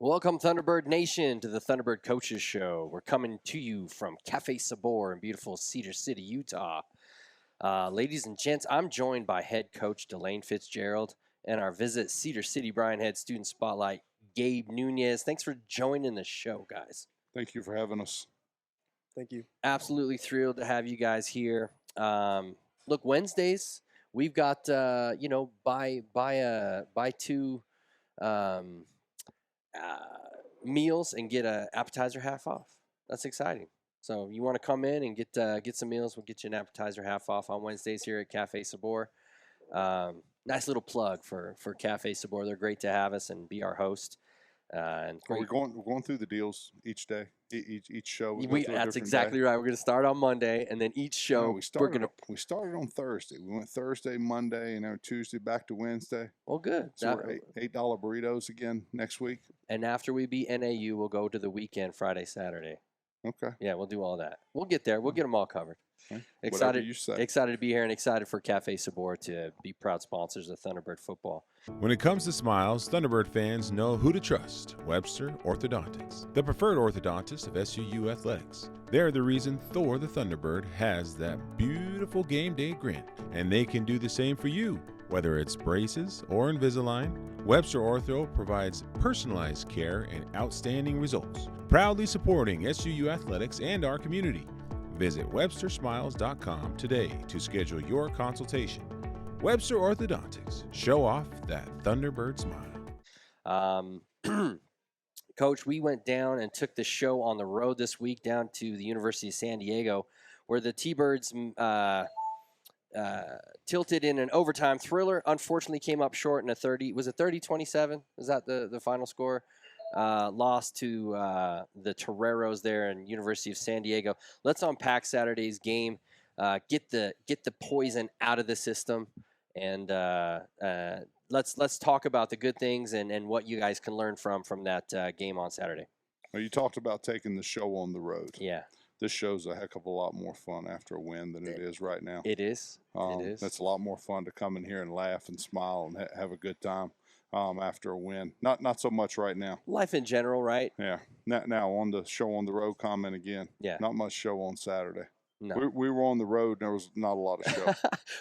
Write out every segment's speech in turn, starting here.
Welcome, Thunderbird Nation, to the Thunderbird Coaches Show. We're coming to you from Cafe Sabor in beautiful Cedar City, Utah. Ladies and gents, I'm joined by head coach Delane Fitzgerald and our Visit Cedar City Brian Head Student Spotlight, Gabe Nunez. Thanks for joining the show, guys. Thank you for having us. Thank you. Absolutely thrilled to have you guys here. Look, Wednesdays, we've got, buy two meals and get an appetizer half off. That's exciting. So you want to come in and get some meals, we'll get you an appetizer half off on Wednesdays here at Cafe Sabor. Nice little plug for Cafe Sabor. They're great to have us and be our host. We're going through the deals each day, each show. That's exactly right. We're going to start on Monday, and then each show we started on Thursday. We went Thursday, Monday, and then Tuesday back to Wednesday. Well, good. So we're $8 burritos again next week. And after we beat NAU, we'll go to the weekend, Friday, Saturday. Okay. Yeah, we'll do all that. We'll get there. We'll get them all covered. Okay. Excited to be here and excited for Cafe Sabor to be proud sponsors of Thunderbird football. When it comes to smiles, Thunderbird fans know who to trust: Webster Orthodontics, the preferred orthodontist of SUU athletics. They're the reason Thor the Thunderbird has that beautiful game day grin, and they can do the same for you. Whether it's braces or Invisalign, Webster Ortho provides personalized care and outstanding results, proudly supporting SUU athletics and our community. Visit WebsterSmiles.com today to schedule your consultation. Webster Orthodontics. Show off that Thunderbird smile. Coach, we went down and took the show on the road this week down to the University of San Diego, where the T-Birds tilted in an overtime thriller. Unfortunately, came up short in a 30. Was it 30-27? Is that the final score? Lost to the Toreros there in University of San Diego. Let's unpack Saturday's game. Get the poison out of the system, and let's talk about the good things and what you guys can learn from that game on Saturday. Well, you talked about taking the show on the road. Yeah. This show's a heck of a lot more fun after a win than it is right now. It is. It is. It's a lot more fun to come in here and laugh and smile and have a good time after a win. Not so much right now. Life in general, right? Yeah. Now on the show on the road comment again. Yeah. Not much show on Saturday. No. We were on the road. And there was not a lot of show.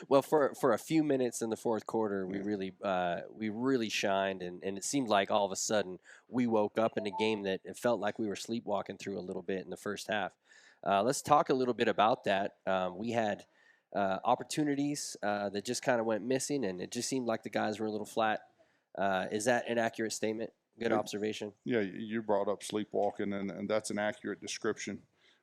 Well, for a few minutes in the fourth quarter, we really shined, and it seemed like all of a sudden we woke up in a game that it felt like we were sleepwalking through a little bit in the first half. Let's talk a little bit about that. We had opportunities that just kind of went missing, and it just seemed like the guys were a little flat. Is that an accurate statement? Good observation. Yeah, you brought up sleepwalking, and that's an accurate description.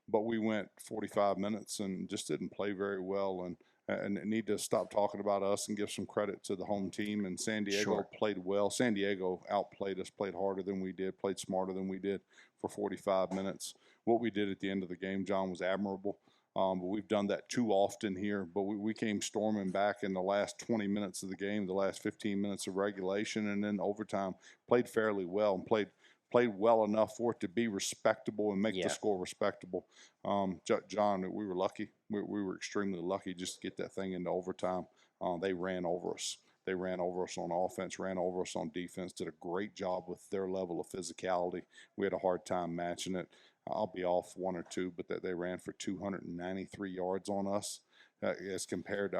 But we went 45 minutes and just didn't play very well, and need to stop talking about us and give some credit to the home team. And San Diego played well. San Diego outplayed us, played harder than we did, played smarter than we did for 45 minutes. What we did at the end of the game, John, was admirable. But we've done that too often here. But we came storming back in the last 20 minutes of the game, the last 15 minutes of regulation, and then overtime. Played fairly well and played well enough for it to be respectable and make the score respectable. John, we were lucky. We were extremely lucky just to get that thing into overtime. They ran over us. They ran over us on offense, ran over us on defense, did a great job with their level of physicality. We had a hard time matching it. I'll be off one or two, but they ran for 293 yards on us as compared to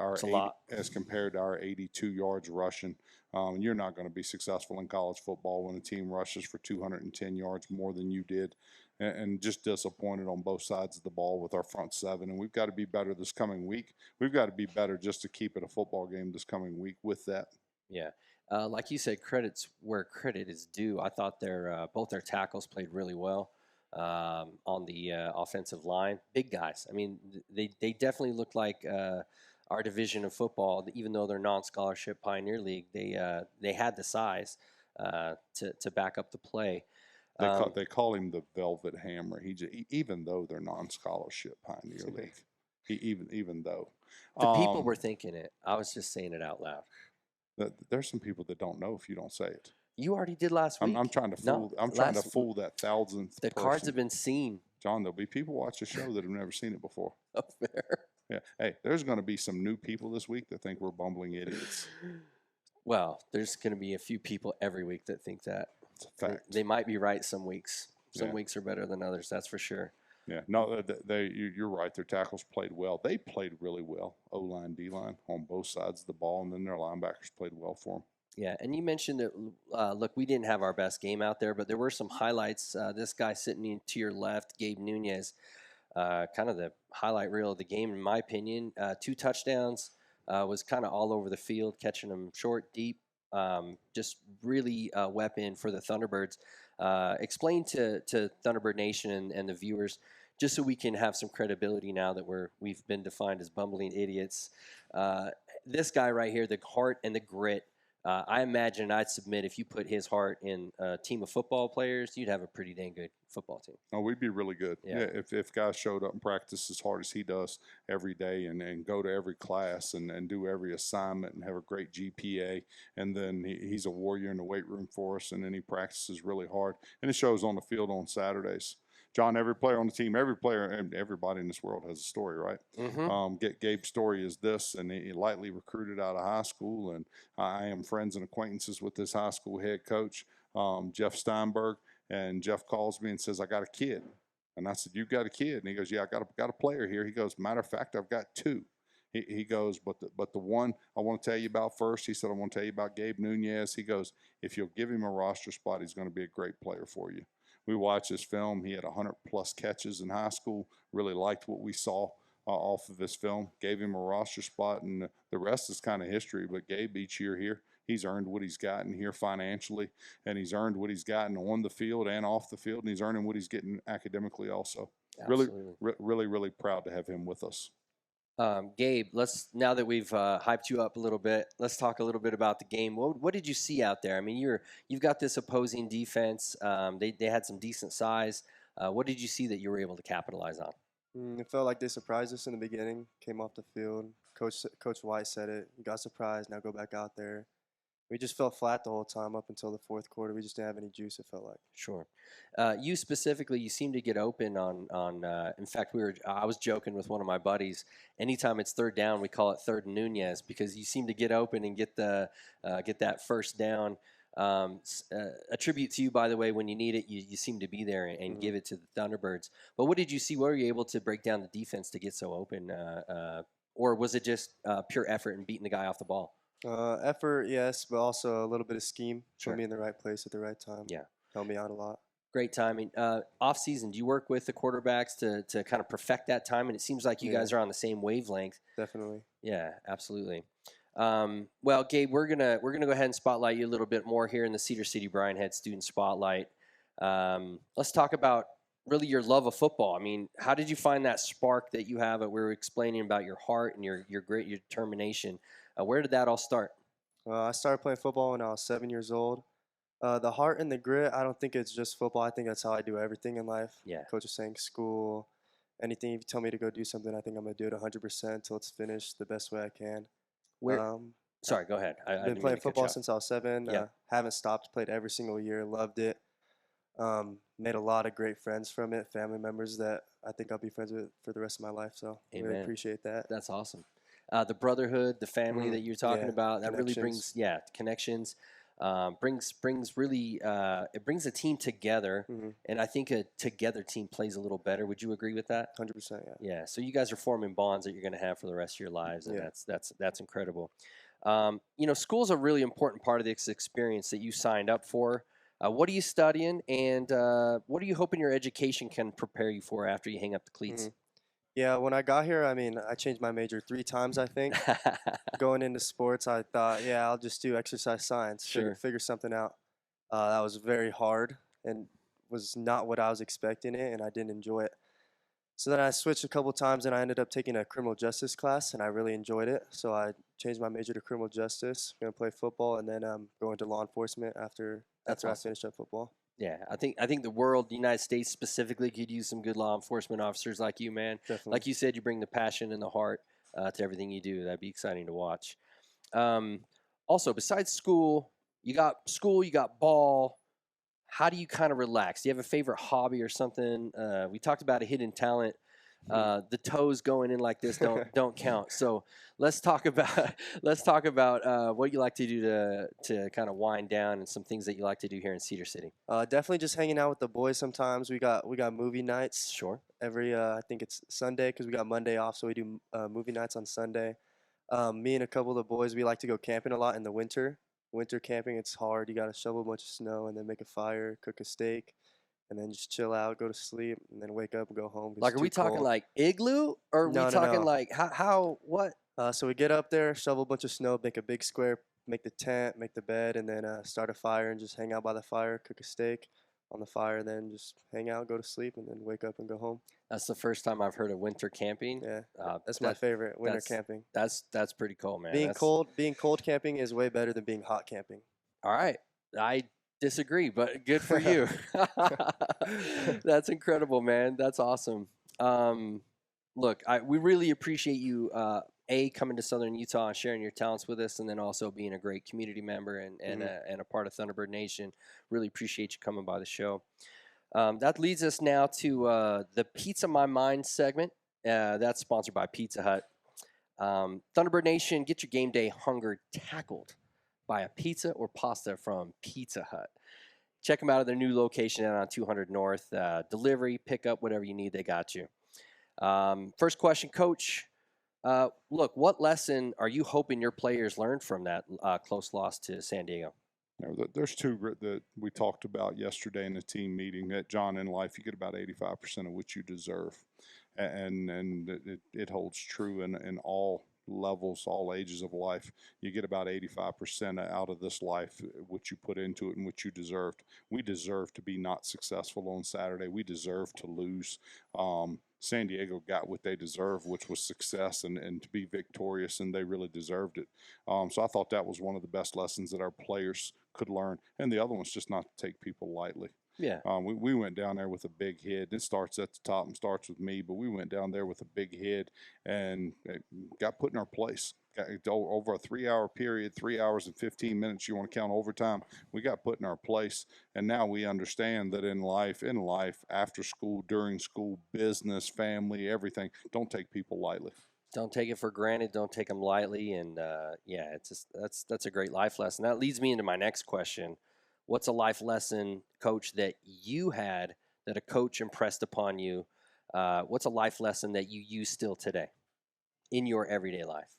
our 82 yards rushing. You're not going to be successful in college football when a team rushes for 210 yards more than you did, and just disappointed on both sides of the ball with our front seven. And we've got to be better this coming week. We've got to be better just to keep it a football game this coming week with that. Yeah. Like you said, credit's where credit is due. I thought both their tackles played really well on the offensive line. Big guys. I mean, they definitely look like our division of football, even though they're non-scholarship Pioneer League. They had the size to back up the play. They call him the Velvet Hammer. Even though they're non-scholarship Pioneer League, even though the people were thinking it, I was just saying it out loud. There's some people that don't know if you don't say it. You already did last week. I'm trying to fool. I'm trying to fool that thousandth. The cards have been seen. John, there'll be people watch the show that have never seen it before. Oh, fair. Yeah. Hey, there's going to be some new people this week that think we're bumbling idiots. Well, there's going to be a few people every week that think that. It's a fact. They might be right some weeks. Some Yeah. weeks are better than others. That's for sure. Yeah, no, you're right. Their tackles played well. They played really well, O-line, D-line, on both sides of the ball, and then their linebackers played well for them. Yeah, and you mentioned that, look, we didn't have our best game out there, but there were some highlights. This guy sitting to your left, Gabe Nunez, kind of the highlight reel of the game, in my opinion. 2 touchdowns, was kind of all over the field, catching them short, deep, just really a weapon for the Thunderbirds. Explain to Thunderbird Nation and the viewers, just so we can have some credibility now that we've been defined as bumbling idiots. This guy right here, the heart and the grit. I imagine I'd submit if you put his heart in a team of football players, you'd have a pretty dang good football team. Oh, we'd be really good. Yeah. If guys showed up and practiced as hard as he does every day and go to every class and do every assignment and have a great GPA, and then he's a warrior in the weight room for us, and then he practices really hard. And it shows on the field on Saturdays. John, every player on the team, every player, and everybody in this world has a story, right? Mm-hmm. Gabe's story is this, and he lightly recruited out of high school, and I am friends and acquaintances with this high school head coach, Jeff Steinberg, and Jeff calls me and says, I got a kid. And I said, you got a kid? And he goes, yeah, I got a player here. He goes, matter of fact, I've got 2. He goes, but the one I want to tell you about first, he said, I want to tell you about Gabe Nunez. He goes, if you'll give him a roster spot, he's going to be a great player for you. We watched this film. He had 100-plus catches in high school. Really liked what we saw off of his film. Gave him a roster spot, and the rest is kind of history. But Gabe, each year here, he's earned what he's gotten here financially, and he's earned what he's gotten on the field and off the field, and he's earning what he's getting academically also. Absolutely. Really proud to have him with us. Gabe, now that we've hyped you up a little bit, let's talk a little bit about the game. What did you see out there? I mean, you've got this opposing defense. They had some decent size. What did you see that you were able to capitalize on? It felt like they surprised us in the beginning. Came off the field. Coach White said it. You got surprised. Now go back out there. We just felt flat the whole time up until the 4th quarter. We just didn't have any juice, it felt like. Sure. You specifically, you seem to get open on in fact, I was joking with one of my buddies. Anytime it's 3rd down, we call it 3rd and Nunez, because you seem to get open and get that first down. A tribute to you, by the way, when you need it, you seem to be there and give it to the Thunderbirds. But what did you see? What were you able to break down the defense to get so open? Or was it just pure effort and beating the guy off the ball? Effort, yes, but also a little bit of scheme. Sure. Put me in the right place at the right time. Yeah. Helped me out a lot. Great timing. Off season, do you work with the quarterbacks to kind of perfect that time? And it seems like you guys are on the same wavelength. Definitely. Yeah, absolutely. Well, Gabe, we're gonna go ahead and spotlight you a little bit more here in the Cedar City Brian Head Student Spotlight. Let's talk about really your love of football. I mean, how did you find that spark that you have? We were explaining about your heart and your grit, your determination. Where did that all start? I started playing football when I was 7 years old. The heart and the grit, I don't think it's just football. I think that's how I do everything in life. Yeah. Coach was saying school, anything. If you tell me to go do something, I think I'm going to do it 100% until it's finished the best way I can. Sorry, go ahead. I've been playing football since I was 7. Yeah. Haven't stopped. Played every single year. Loved it. Made a lot of great friends from it. Family members that I think I'll be friends with for the rest of my life. So I really appreciate that. That's awesome. The brotherhood, the family that you're talking about, that really brings connections. Brings really it brings a team together, and I think a together team plays a little better. Would you agree with that? 100%. Yeah. Yeah. So you guys are forming bonds that you're going to have for the rest of your lives, and that's incredible. School's a really important part of this experience that you signed up for. What are you studying, and what are you hoping your education can prepare you for after you hang up the cleats? Yeah, when I got here, I changed my major 3 times, I think. Going into sports, I thought, I'll just do exercise science, figure something out. That was very hard and was not what I was expecting it, and I didn't enjoy it. So then I switched a couple times, and I ended up taking a criminal justice class, and I really enjoyed it. So I changed my major to criminal justice, going to play football, and then going to law enforcement after I finished up football. Yeah, I think the world, the United States specifically, could use some good law enforcement officers like you, man. Definitely. Like you said, you bring the passion and the heart to everything you do. That'd be exciting to watch. Also, besides school, you got ball. How do you kind of relax? Do you have a favorite hobby or something? We talked about a hidden talent. The toes going in like this don't count. So let's talk about what you like to do to kind of wind down and some things that you like to do here in Cedar City. Definitely just hanging out with the boys. Sometimes we got movie nights. Sure. Every I think it's Sunday because we got Monday off, so we do movie nights on Sunday. Me and a couple of the boys, we like to go camping a lot in the winter. Winter camping, it's hard. You got to shovel a bunch of snow and then make a fire, cook a steak, and then just chill out, go to sleep, and then wake up and go home. Like, are we talking like igloo, or are we talking like what? So we get up there, shovel a bunch of snow, make a big square, make the tent, make the bed, and then start a fire and just hang out by the fire, cook a steak on the fire, then just hang out, go to sleep, and then wake up and go home. That's the first time I've heard of winter camping. Yeah, that's my favorite, winter camping. That's pretty cool, man. Being cold camping is way better than being hot camping. All right, I disagree, but good for you. That's incredible, man. That's awesome. Look, we really appreciate you, coming to Southern Utah and sharing your talents with us, and then also being a great community member and a part of Thunderbird Nation. Really appreciate you coming by the show. That leads us now to the Pizza My Mind segment. That's sponsored by Pizza Hut. Thunderbird Nation, get your game day hunger tackled by a pizza or pasta from Pizza Hut. Check them out at their new location on 200 North. Delivery, pickup, whatever you need, they got you. First question, Coach. Look, what lesson are you hoping your players learned from that close loss to San Diego? There's two that we talked about yesterday in the team meeting. That John, in life, you get about 85% of what you deserve, and it holds true in all levels, all ages of life. You get about 85% out of this life, what you put into it and what you deserved. We deserve to be not successful on Saturday. We deserve to lose. San Diego got what they deserved, which was success and to be victorious, and they really deserved it. So I thought that was one of the best lessons that our players could learn. And the other one's just not to take people lightly. Yeah. We went down there with a big head. It starts at the top and starts with me, but we went down there with a big head and got put in our place. Over a 3-hour period, 3 hours and 15 minutes, you want to count overtime, we got put in our place. And now we understand that in life, after school, during school, business, family, everything, don't take people lightly. Don't take it for granted. Don't take them lightly. And it's just, that's a great life lesson. That leads me into my next question. What's a life lesson, Coach, that you had that a coach impressed upon you? What's a life lesson that you use still today in your everyday life?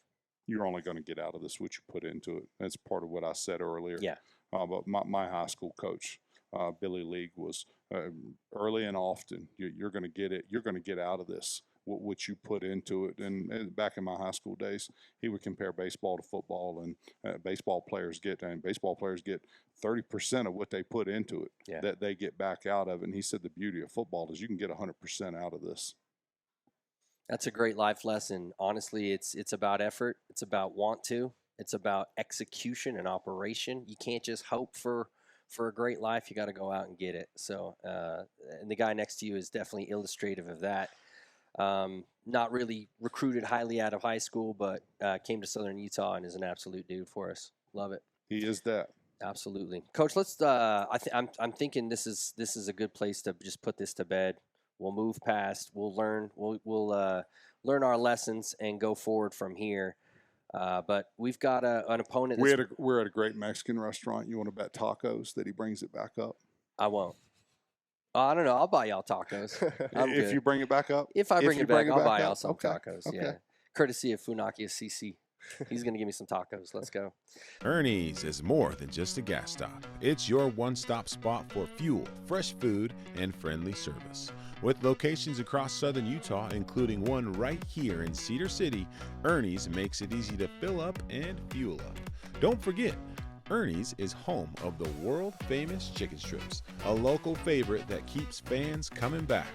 You're only going to get out of this what you put into it. That's part of what I said earlier. Yeah. But my high school coach, Billy League, was early and often, you're going to get it. You're going to get out of this what you put into it. And back in my high school days, he would compare baseball to football, and baseball players get 30% of what they put into it that they get back out of it. And he said the beauty of football is you can get 100% out of this. That's a great life lesson. Honestly, it's about effort. It's about want to. It's about execution and operation. You can't just hope for a great life. You got to go out and get it. So, and the guy next to you is definitely illustrative of that. Not really recruited highly out of high school, but came to Southern Utah and is an absolute dude for us. Love it. He is that. Absolutely, Coach. Let's. I'm thinking this is a good place to just put this to bed. We'll move past. We'll learn. We'll learn our lessons and go forward from here. But we've got an opponent. We're at a great Mexican restaurant. You want to bet tacos that he brings it back up? I won't. I don't know. I'll buy y'all tacos. If you bring it back up? If I bring it back, I'll buy y'all some tacos. Okay. Yeah. Courtesy of Funakia CC. He's going to give me some tacos. Let's go. Ernie's is more than just a gas stop. It's your one-stop spot for fuel, fresh food, and friendly service. With locations across southern Utah, including one right here in Cedar City, Ernie's makes it easy to fill up and fuel up. Don't forget, Ernie's is home of the world-famous chicken strips, a local favorite that keeps fans coming back.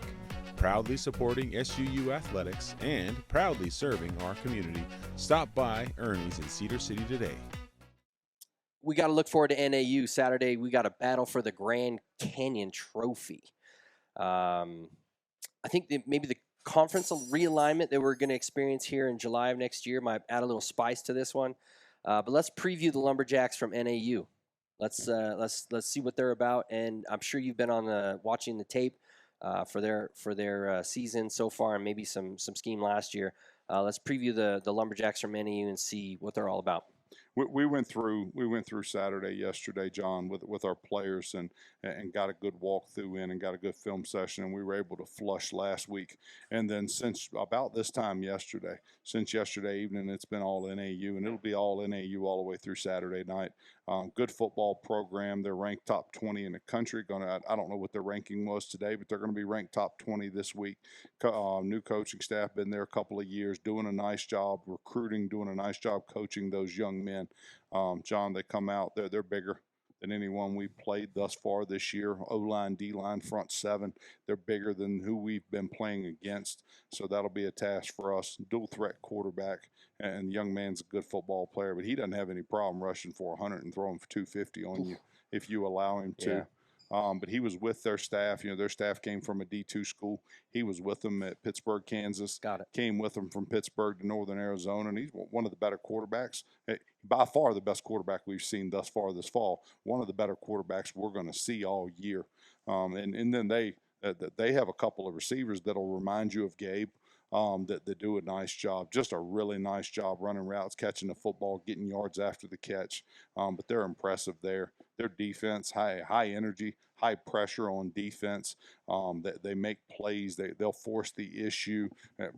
Proudly supporting SUU athletics and proudly serving our community. Stop by Ernie's in Cedar City today. We got to look forward to NAU Saturday. We got a battle for the Grand Canyon Trophy. I think maybe the conference realignment that we're going to experience here in July of next year might add a little spice to this one. But let's preview the Lumberjacks from NAU. Let's see what they're about. And I'm sure you've been on watching the tape. for their season so far, and maybe some scheme last year. Let's preview the Lumberjacks from NAU and see what they're all about. We went through Saturday yesterday, John, with our players and got a good walkthrough in and got a good film session, and we were able to flush last week. And then since about this time since yesterday evening, it's been all NAU, and it'll be all NAU all the way through Saturday night. Good football program. They're ranked top 20 in the country. I don't know what their ranking was today, but they're going to be ranked top 20 this week. New coaching staff, been there a couple of years, doing a nice job recruiting, doing a nice job coaching those young men. John, they come out, they're bigger than anyone we've played thus far this year. O-line, D-line, front seven, they're bigger than who we've been playing against. So that'll be a task for us. Dual threat quarterback, and the young man's a good football player, but he doesn't have any problem rushing for 100 and throwing for 250 on you if you allow him to. Yeah. But he was with their staff. Their staff came from a D2 school. He was with them at Pittsburgh, Kansas. Got it. Came with them from Pittsburgh to Northern Arizona, and he's one of the better quarterbacks. By far the best quarterback we've seen thus far this fall. One of the better quarterbacks we're going to see all year. And then they have a couple of receivers that'll remind you of Gabe. That do a nice job, just a really nice job running routes, catching the football, getting yards after the catch. But they're impressive there. Their defense, high energy, high pressure on defense. They make plays. They'll force the issue,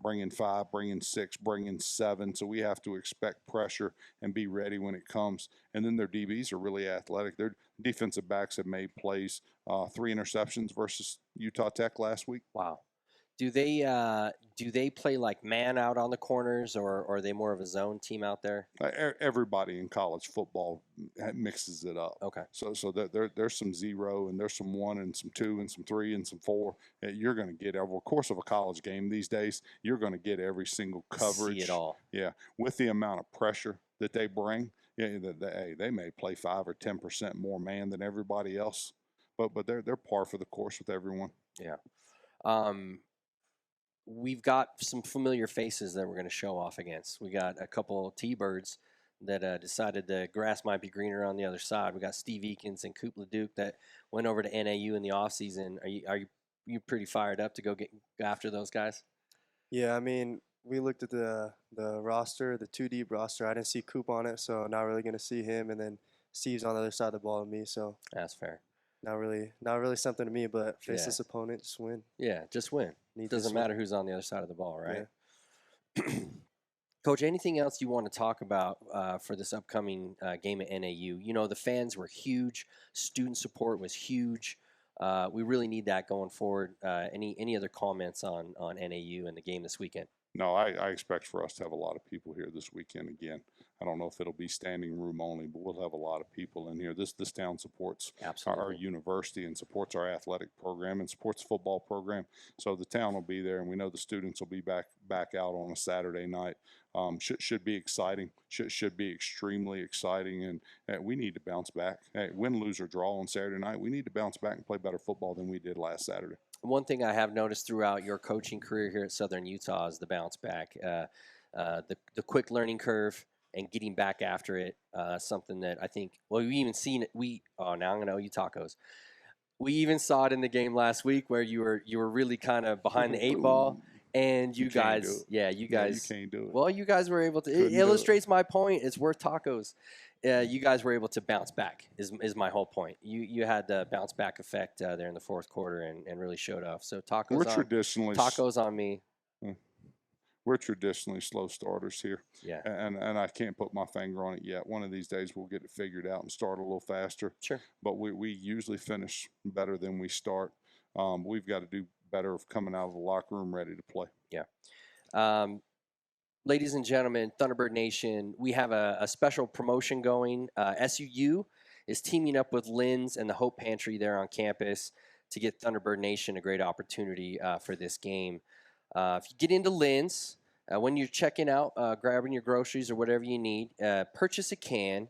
bringing 5, bringing 6, bringing 7. So we have to expect pressure and be ready when it comes. And then their DBs are really athletic. Their defensive backs have made plays. 3 interceptions versus Utah Tech last week. Wow. Do they play like man out on the corners, or are they more of a zone team out there? Everybody in college football mixes it up. Okay. So there's some 0 and there's some 1 and some 2 and some 3 and some 4. You're going to get over the course of a college game these days. You're going to get every single coverage. See it all. Yeah, with the amount of pressure that they bring, they may play 5 or 10% more man than everybody else, but they're par for the course with everyone. Yeah. We've got some familiar faces that we're going to show off against. We got a couple T-Birds that decided the grass might be greener on the other side. We got Steve Eakins and Coop LeDuc that went over to NAU in the offseason. Are you pretty fired up to go get after those guys? Yeah, I mean, we looked at the roster, the 2 deep roster. I didn't see Coop on it, so not really going to see him. And then Steve's on the other side of the ball than me, so that's fair. Not really something to me, but face this opponent, just win. Yeah, just win. It doesn't matter who's on the other side of the ball, right? Yeah. Coach, anything else you want to talk about for this upcoming game at NAU? The fans were huge. Student support was huge. We really need that going forward. Any other comments on NAU and the game this weekend? No, I expect for us to have a lot of people here this weekend again. I don't know if it'll be standing room only, but we'll have a lot of people in here. This town supports our university and supports our athletic program and supports the football program. So the town will be there, and we know the students will be back out on a Saturday night. Should be exciting. Should be extremely exciting, and we need to bounce back. Hey, win, lose, or draw on Saturday night, we need to bounce back and play better football than we did last Saturday. One thing I have noticed throughout your coaching career here at Southern Utah is the bounce back, the quick learning curve, and getting back after it. Something that I think, we've even seen it. Now I'm going to owe you tacos. We even saw it in the game last week where you were really kind of behind the 8 ball, and you guys, you can't do it. Well, you guys were able to. It illustrates my point. It's worth tacos. You guys were able to bounce back. Is my whole point. You had the bounce back effect there in the fourth quarter and really showed off. So tacos on me. We're traditionally slow starters here. Yeah. And I can't put my finger on it yet. One of these days we'll get it figured out and start a little faster. Sure. But we usually finish better than we start. We've got to do better of coming out of the locker room ready to play. Yeah. Ladies and gentlemen, Thunderbird Nation, we have a special promotion going. SUU is teaming up with Lynn's and the Hope Pantry there on campus to get Thunderbird Nation a great opportunity for this game. If you get into Lynn's, when you're checking out, grabbing your groceries or whatever you need, purchase a can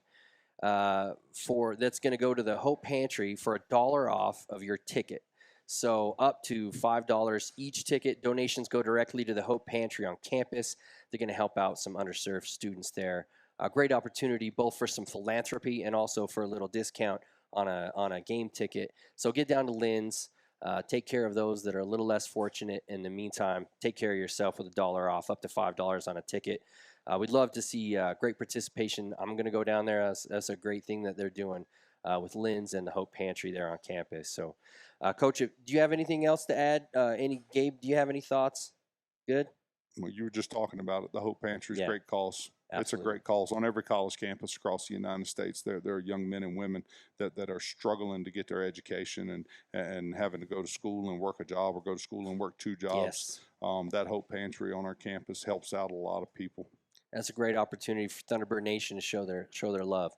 that's going to go to the Hope Pantry for $1 off of your ticket. So up to $5 each ticket. Donations go directly to the Hope Pantry on campus. They're going to help out some underserved students there. A great opportunity both for some philanthropy and also for a little discount on a game ticket. So get down to Lynn's. Take care of those that are a little less fortunate. In the meantime, take care of yourself with $1 off, up to $5 on a ticket. We'd love to see great participation. I'm going to go down there. That's a great thing that they're doing with Lynn's and the Hope Pantry there on campus. So, Coach, do you have anything else to add? Gabe, do you have any thoughts? Good? Well, you were just talking about it. The Hope Pantry's great cause. Absolutely. It's a great cause on every college campus across the United States. There are young men and women that are struggling to get their education and having to go to school and work a job, or go to school and work 2 jobs. Yes. That Hope Pantry on our campus helps out a lot of people. That's a great opportunity for Thunderbird Nation to show their love.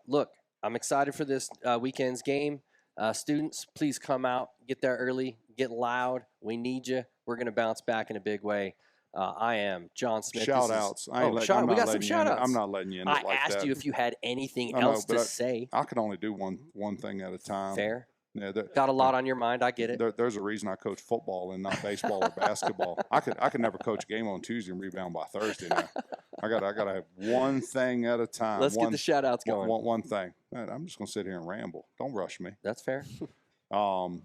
Look, I'm excited for this weekend's game. Students, please come out, get there early, get loud. We need you. We're going to bounce back in a big way. I am Jon Smith. Shout outs. We got some shout outs. I'm not letting you in like that. I asked you if you had anything else to say. I can only do one thing at a time. Fair. Yeah, got a lot on your mind. I get it. There's a reason I coach football and not baseball or basketball. I could never coach a game on Tuesday and rebound by Thursday now. I gotta have one thing at a time. Let's get the shout outs going. One thing. Man, I'm just gonna sit here and ramble. Don't rush me. That's fair. Our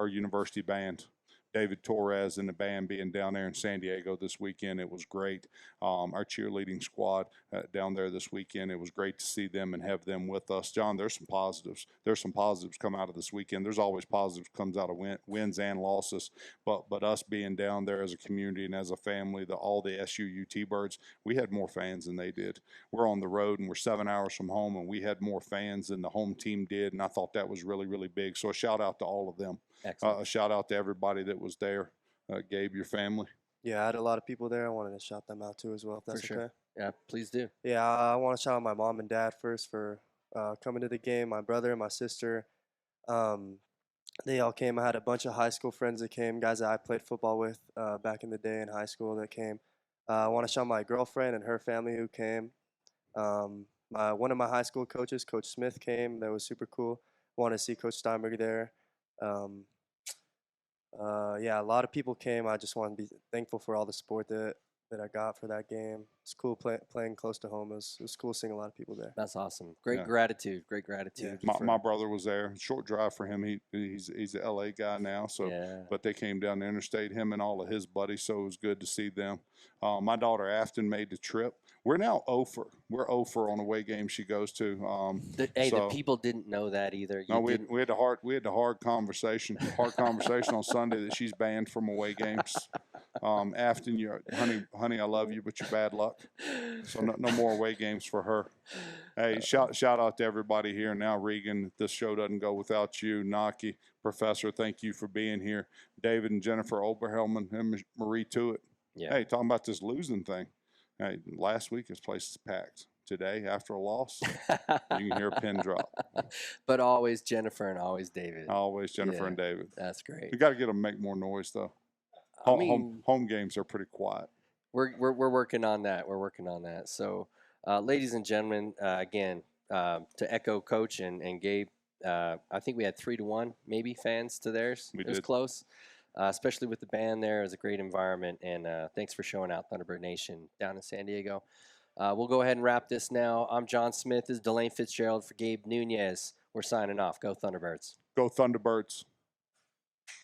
university band, David Torres and the band being down there in San Diego this weekend, it was great. Our cheerleading squad down there this weekend, it was great to see them and have them with us. John, there's some positives. There's some positives come out of this weekend. There's always positives comes out of wins and losses. But us being down there as a community and as a family, all the SUUT birds, we had more fans than they did. We're on the road and we're 7 hours from home, and we had more fans than the home team did, and I thought that was really, really big. So a shout out to all of them. A shout out to everybody that was there. Gabe, your family. Yeah, I had a lot of people there. I wanted to shout them out too as well, if that's okay. Yeah, please do. Yeah, I want to shout out my mom and dad first for coming to the game. My brother and my sister, they all came. I had a bunch of high school friends that came, guys that I played football with back in the day in high school that came. I want to shout out my girlfriend and her family who came. One of my high school coaches, Coach Smith, came. That was super cool. Want to see Coach Steinberg there. Yeah, a lot of people came. I just want to be thankful for all the support that I got for that game. It's cool playing close to home. It was cool seeing a lot of people there. That's awesome. Great gratitude. Yeah. My brother was there. Short drive for him. He's an LA guy now. So, but they came down the interstate, him and all of his buddies. So it was good to see them. My daughter Afton made the trip. We're now 0 for on away game she goes to. The people didn't know that either. We had the hard conversation on Sunday that she's banned from away games. Afton, honey, I love you, but you're bad luck. So no more away games for her. Hey, shout out to everybody here now. Regan, this show doesn't go without you. Naki, Professor, thank you for being here. David and Jennifer Oberhelman and Marie Tuitt. Yeah. Hey, talking about this losing thing. Hey, last week this place is packed. Today, after a loss, you can hear a pin drop. But always Jennifer and always David. Always Jennifer and David. That's great. We got to get them to make more noise though. Home games are pretty quiet. We're working on that. We're working on that. So, ladies and gentlemen, again, to echo Coach and Gabe, I think we had 3-1 maybe fans to theirs. It was close. Especially with the band there. It was a great environment, and thanks for showing out, Thunderbird Nation down in San Diego. We'll go ahead and wrap this now. I'm Jon Smith. This is Delane Fitzgerald for Gabe Nunez. We're signing off. Go Thunderbirds. Go Thunderbirds.